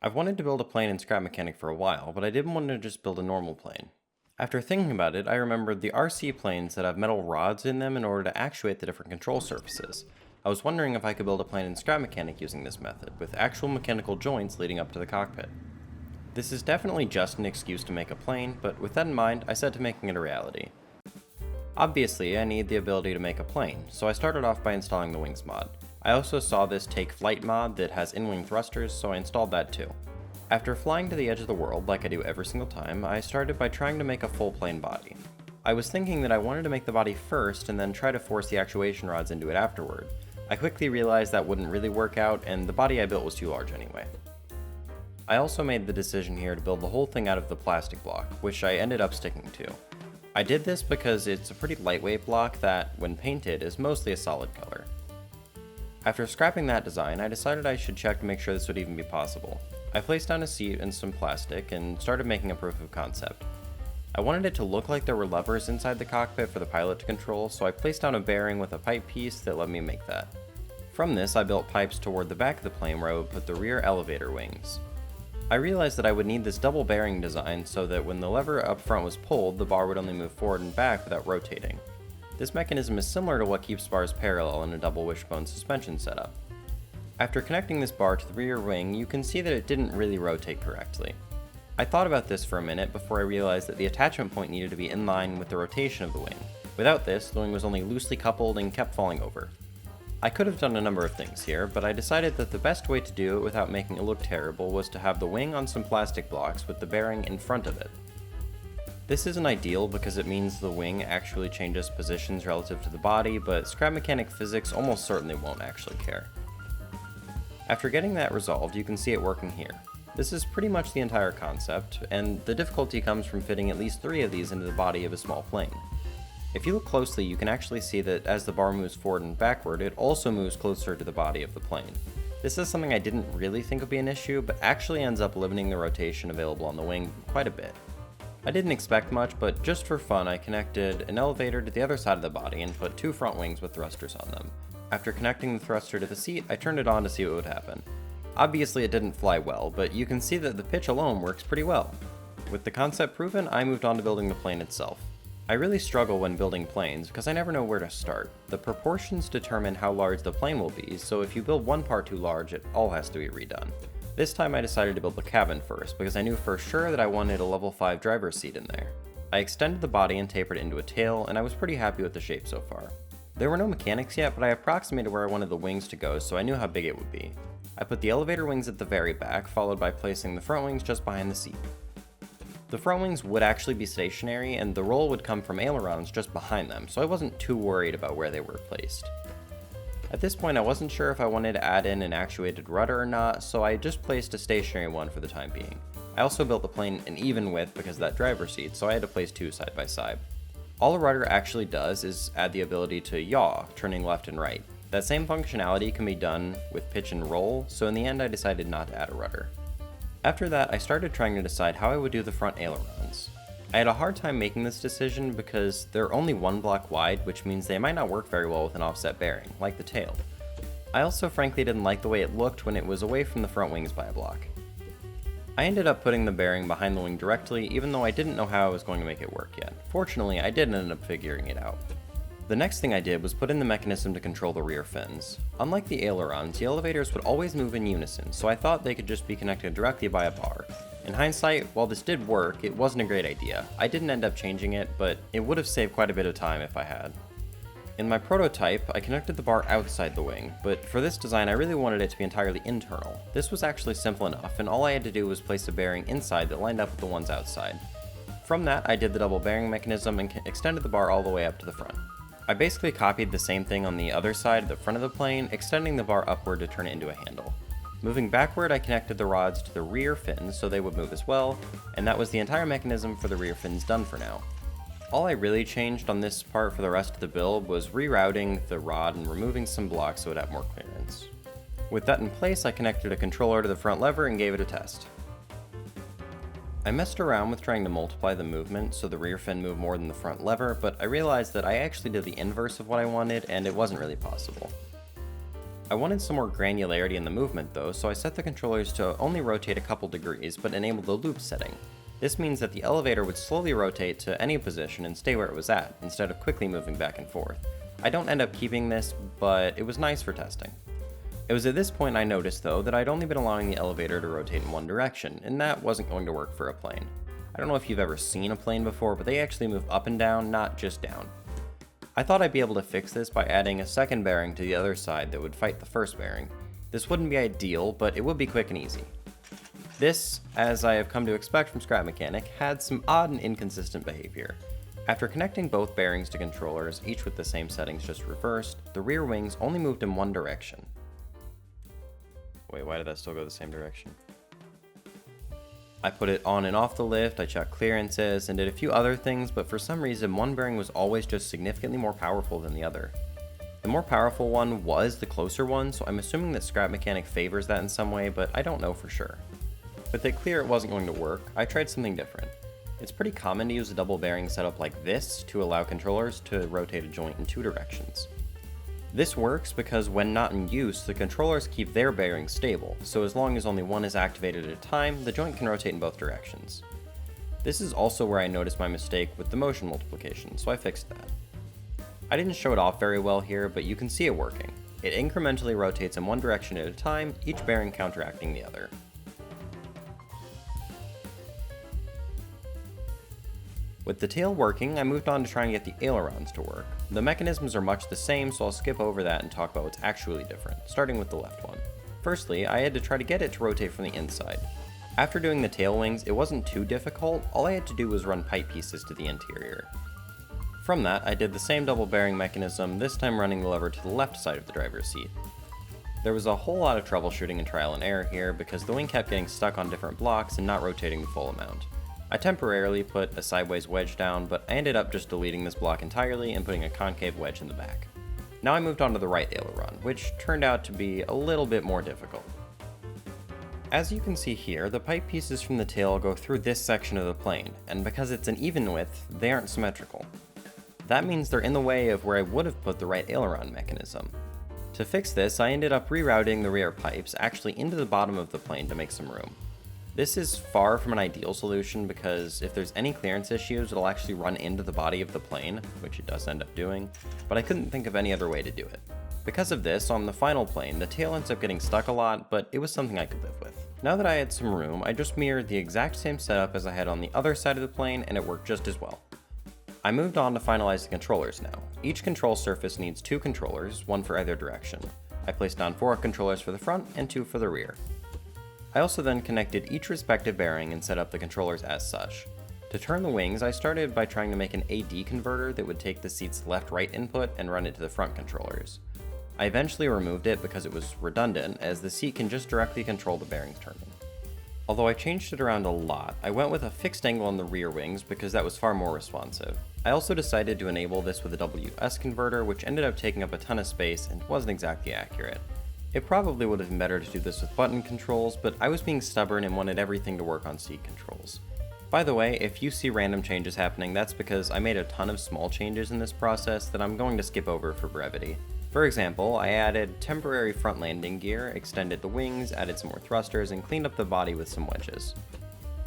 I've wanted to build a plane in Scrap Mechanic for a while, but I didn't want to just build a normal plane. After thinking about it, I remembered the RC planes that have metal rods in them in order to actuate the different control surfaces. I was wondering if I could build a plane in Scrap Mechanic using this method, with actual mechanical joints leading up to the cockpit. This is definitely just an excuse to make a plane, but with that in mind, I set to making it a reality. Obviously, I need the ability to make a plane, so I started off by installing the Wings mod. I also saw this Take Flight mod that has in-wing thrusters, so I installed that too. After flying to the edge of the world, like I do every single time, I started by trying to make a full plane body. I was thinking that I wanted to make the body first and then try to force the actuation rods into it afterward. I quickly realized that wouldn't really work out, and the body I built was too large anyway. I also made the decision here to build the whole thing out of the plastic block, which I ended up sticking to. I did this because it's a pretty lightweight block that, when painted, is mostly a solid color. After scrapping that design, I decided I should check to make sure this would even be possible. I placed down a seat and some plastic and started making a proof of concept. I wanted it to look like there were levers inside the cockpit for the pilot to control, so I placed down a bearing with a pipe piece that let me make that. From this, I built pipes toward the back of the plane where I would put the rear elevator wings. I realized that I would need this double bearing design so that when the lever up front was pulled, the bar would only move forward and back without rotating. This mechanism is similar to what keeps bars parallel in a double wishbone suspension setup. After connecting this bar to the rear wing, you can see that it didn't really rotate correctly. I thought about this for a minute before I realized that the attachment point needed to be in line with the rotation of the wing. Without this, the wing was only loosely coupled and kept falling over. I could have done a number of things here, but I decided that the best way to do it without making it look terrible was to have the wing on some plastic blocks with the bearing in front of it. This isn't ideal because it means the wing actually changes positions relative to the body, but Scrap Mechanic physics almost certainly won't actually care. After getting that resolved, you can see it working here. This is pretty much the entire concept, and the difficulty comes from fitting at least 3 of these into the body of a small plane. If you look closely, you can actually see that as the bar moves forward and backward, it also moves closer to the body of the plane. This is something I didn't really think would be an issue, but actually ends up limiting the rotation available on the wing quite a bit. I didn't expect much, but just for fun, I connected an elevator to the other side of the body and put 2 front wings with thrusters on them. After connecting the thruster to the seat, I turned it on to see what would happen. Obviously it didn't fly well, but you can see that the pitch alone works pretty well. With the concept proven, I moved on to building the plane itself. I really struggle when building planes because I never know where to start. The proportions determine how large the plane will be, so if you build one part too large, it all has to be redone. This time I decided to build the cabin first because I knew for sure that I wanted a level 5 driver's seat in there. I extended the body and tapered it into a tail, and I was pretty happy with the shape so far. There were no mechanics yet, but I approximated where I wanted the wings to go, so I knew how big it would be. I put the elevator wings at the very back, followed by placing the front wings just behind the seat. The front wings would actually be stationary, and the roll would come from ailerons just behind them, so I wasn't too worried about where they were placed. At this point, I wasn't sure if I wanted to add in an actuated rudder or not, so I just placed a stationary one for the time being. I also built the plane an even width because of that driver's seat, so I had to place 2 side by side. All a rudder actually does is add the ability to yaw, turning left and right. That same functionality can be done with pitch and roll, so in the end I decided not to add a rudder. After that, I started trying to decide how I would do the front ailerons. I had a hard time making this decision because they're only 1 block wide, which means they might not work very well with an offset bearing, like the tail. I also frankly didn't like the way it looked when it was away from the front wings by a block. I ended up putting the bearing behind the wing directly, even though I didn't know how I was going to make it work yet. Fortunately, I did end up figuring it out. The next thing I did was put in the mechanism to control the rear fins. Unlike the ailerons, the elevators would always move in unison, so I thought they could just be connected directly by a bar. In hindsight, while this did work, it wasn't a great idea. I didn't end up changing it, but it would have saved quite a bit of time if I had. In my prototype, I connected the bar outside the wing, but for this design I really wanted it to be entirely internal. This was actually simple enough, and all I had to do was place a bearing inside that lined up with the ones outside. From that, I did the double bearing mechanism and extended the bar all the way up to the front. I basically copied the same thing on the other side, the front of the plane, extending the bar upward to turn it into a handle. Moving backward, I connected the rods to the rear fins so they would move as well, and that was the entire mechanism for the rear fins done for now. All I really changed on this part for the rest of the build was rerouting the rod and removing some blocks so it had more clearance. With that in place, I connected a controller to the front lever and gave it a test. I messed around with trying to multiply the movement so the rear fin moved more than the front lever, but I realized that I actually did the inverse of what I wanted and it wasn't really possible. I wanted some more granularity in the movement though, so I set the controllers to only rotate a couple degrees, but enable the loop setting. This means that the elevator would slowly rotate to any position and stay where it was at, instead of quickly moving back and forth. I don't end up keeping this, but it was nice for testing. It was at this point I noticed though that I'd only been allowing the elevator to rotate in one direction, and that wasn't going to work for a plane. I don't know if you've ever seen a plane before, but they actually move up and down, not just down. I thought I'd be able to fix this by adding a second bearing to the other side that would fight the first bearing. This wouldn't be ideal, but it would be quick and easy. This, as I have come to expect from Scrap Mechanic, had some odd and inconsistent behavior. After connecting both bearings to controllers, each with the same settings just reversed, the rear wings only moved in one direction. Wait, why did that still go the same direction? I put it on and off the lift, I checked clearances, and did a few other things, but for some reason one bearing was always just significantly more powerful than the other. The more powerful one was the closer one, so I'm assuming that Scrap Mechanic favors that in some way, but I don't know for sure. With it clear it wasn't going to work, I tried something different. It's pretty common to use a double bearing setup like this to allow controllers to rotate a joint in two directions. This works because when not in use, the controllers keep their bearings stable, so as long as only one is activated at a time, the joint can rotate in both directions. This is also where I noticed my mistake with the motion multiplication, so I fixed that. I didn't show it off very well here, but you can see it working. It incrementally rotates in one direction at a time, each bearing counteracting the other. With the tail working, I moved on to trying to get the ailerons to work. The mechanisms are much the same, so I'll skip over that and talk about what's actually different, starting with the left one. Firstly, I had to try to get it to rotate from the inside. After doing the tail wings, it wasn't too difficult, all I had to do was run pipe pieces to the interior. From that, I did the same double bearing mechanism, this time running the lever to the left side of the driver's seat. There was a whole lot of troubleshooting and trial and error here because the wing kept getting stuck on different blocks and not rotating the full amount. I temporarily put a sideways wedge down, but I ended up just deleting this block entirely and putting a concave wedge in the back. Now I moved on to the right aileron, which turned out to be a little bit more difficult. As you can see here, the pipe pieces from the tail go through this section of the plane, and because it's an even width, they aren't symmetrical. That means they're in the way of where I would have put the right aileron mechanism. To fix this, I ended up rerouting the rear pipes actually into the bottom of the plane to make some room. This is far from an ideal solution because if there's any clearance issues, it'll actually run into the body of the plane, which it does end up doing, but I couldn't think of any other way to do it. Because of this, on the final plane, the tail ends up getting stuck a lot, but it was something I could live with. Now that I had some room, I just mirrored the exact same setup as I had on the other side of the plane, and it worked just as well. I moved on to finalize the controllers now. Each control surface needs two controllers, one for either direction. I placed down 4 controllers for the front and 2 for the rear. I also then connected each respective bearing and set up the controllers as such. To turn the wings, I started by trying to make an AD converter that would take the seat's left-right input and run it to the front controllers. I eventually removed it because it was redundant, as the seat can just directly control the bearings turning. Although I changed it around a lot, I went with a fixed angle on the rear wings because that was far more responsive. I also decided to enable this with a WS converter, which ended up taking up a ton of space and wasn't exactly accurate. It probably would have been better to do this with button controls, but I was being stubborn and wanted everything to work on seat controls. By the way, if you see random changes happening, that's because I made a ton of small changes in this process that I'm going to skip over for brevity. For example, I added temporary front landing gear, extended the wings, added some more thrusters, and cleaned up the body with some wedges.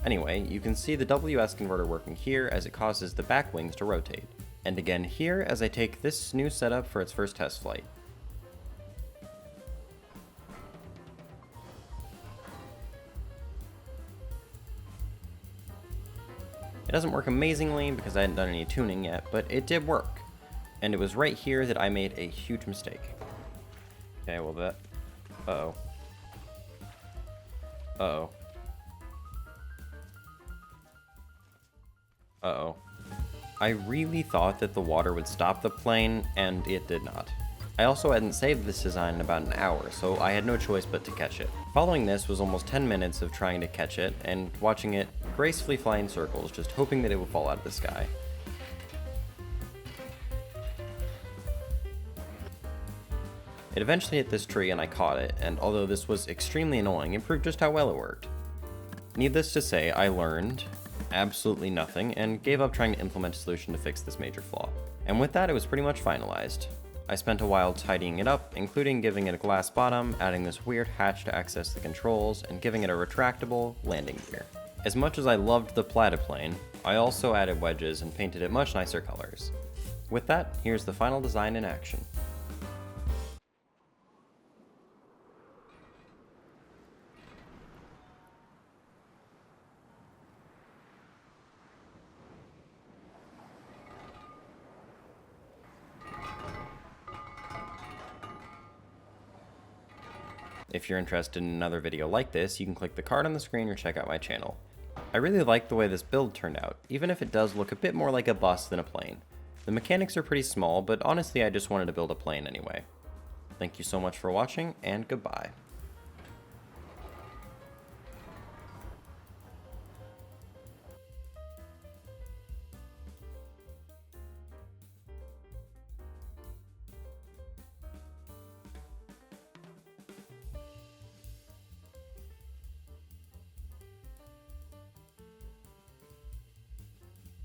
Anyway, you can see the WS converter working here as it causes the back wings to rotate, and again here as I take this new setup for its first test flight. It doesn't work amazingly because I hadn't done any tuning yet, but it did work. And it was right here that I made a huge mistake. Okay, well that... Uh-oh. Uh-oh. Uh-oh. I really thought that the water would stop the plane, and it did not. I also hadn't saved this design in about an hour, so I had no choice but to catch it. Following this was almost 10 minutes of trying to catch it, and watching it gracefully fly in circles, just hoping that it would fall out of the sky. It eventually hit this tree and I caught it, and although this was extremely annoying, it proved just how well it worked. Needless to say, I learned absolutely nothing and gave up trying to implement a solution to fix this major flaw. And with that, it was pretty much finalized. I spent a while tidying it up, including giving it a glass bottom, adding this weird hatch to access the controls, and giving it a retractable landing gear. As much as I loved the platyplane, I also added wedges and painted it much nicer colors. With that, here's the final design in action. If you're interested in another video like this, you can click the card on the screen or check out my channel. I really like the way this build turned out, even if it does look a bit more like a bus than a plane. The mechanics are pretty small, but honestly I just wanted to build a plane anyway. Thank you so much for watching, and goodbye.